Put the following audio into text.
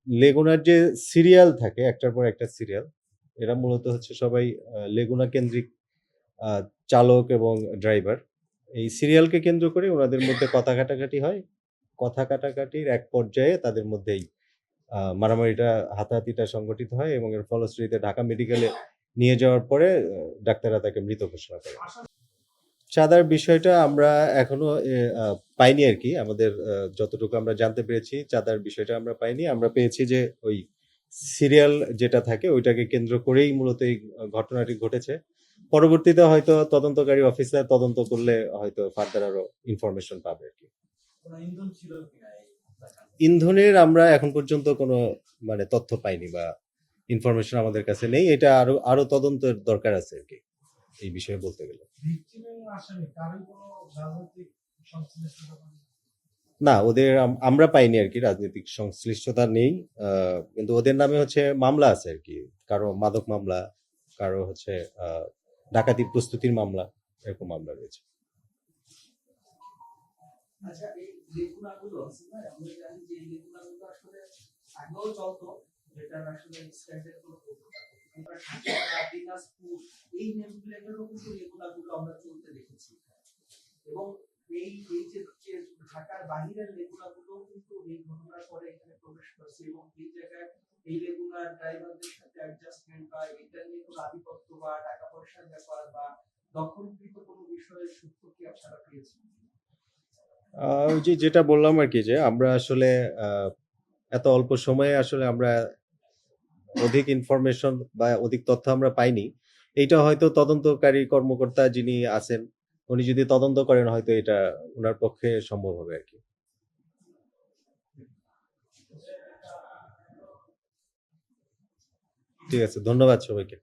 লেগুনার যে সিরিয়াল থাকে একটার পর একটা সিরিয়াল, এরা মূলত হচ্ছে সবাই লেগুনা কেন্দ্রিক আ চালক এবং ড্রাইভার। এই সিরিয়ালকে কেন্দ্র করে ওনাদের মধ্যে কথা কাটাকাটি হয়। কথা কাটাকাটির এক পর্যায়ে তাদের মধ্যেই মারামারিটা হাতাহাতিটা সংঘটিত হয় এবং এর ফলশ্রুতিতে ঢাকা মেডিকেলে নিয়ে যাওয়ার পরে ডাক্তাররা তাকে মৃত ঘোষণা করে। চাঁদার বিষয়টা আমরা এখনো পাইনি আরকি। আমাদের যতটুকু আমরা জানতে পেরেছি চাঁদার বিষয়টা আমরা পাইনি। আমরা পেয়েছি যে ওই সিরিয়াল যেটা থাকে ওইটাকে কেন্দ্র করেই মূলত এই ঘটনাটি ঘটেছে। পরবর্তীতে হয়তো তদন্তকারী অফিসার তদন্ত করলে হয়তো ফার্দার আরো ইনফরমেশন পাবে আরকি। ইন্ধনের আমরা এখন পর্যন্ত কোনো মানে তথ্য পাইনি বা ইনফরমেশন আমাদের কাছে নেই। এটা আরো তদন্তের দরকার আছে আরকি এই বিষয়ে বলতে গেলে। না ওদের আমরা পাইনি আরকি রাজনৈতিক সংশ্লিষ্টতা নেই। কিন্তু ওদের নামে হচ্ছে মামলা আছে আরকি। কারো মাদক মামলা, কারো হচ্ছে ডাকাতি প্রস্তুতির মামলা, এরকম মামলা রয়েছে। আচ্ছা, এই লেগুনাগুলো আছে না, আমরা জানি যে এই লেগুনাগুলো আসলে আগেও চলতো, যেটা আসলে স্ট্যান্ডার্ড কোনো আমরা ঢাকা, দিনাজপুর এই নেম প্লেটেরও কিন্তু লেগুনাগুলো আমরা চলতে দেখেছি এবং এই এই যে ঢাকার বাহিরের লেগুনাগুলো কিন্তু এই ঘটনার পরে এখানে প্রবেশ করছে এবং এই জায়গায় এই লেগুনার ড্রাইভারদের সাথে অ্যাডজাস্টমেন্ট বা এটা নিয়ে কোনো আধিপত্য বা টাকা পয়সার ব্যাপার বা দখলকৃত কোনো বিষয়ের সূত্র কি আপনারা পেয়েছেন? ওই যে যেটা বললাম আরকি যে আমরা আসলে এত অল্প সময়ে আসলে আমরা অধিক ইনফরমেশন বা অধিক তথ্য আমরা পাইনি। এইটা হয়তো তদন্তকারী কর্মকর্তা যিনি আছেন, উনি যদি তদন্ত করেন হয়তো এটা উনার পক্ষে সম্ভব হবে আরকি। ঠিক আছে। ধন্যবাদ সবাইকে।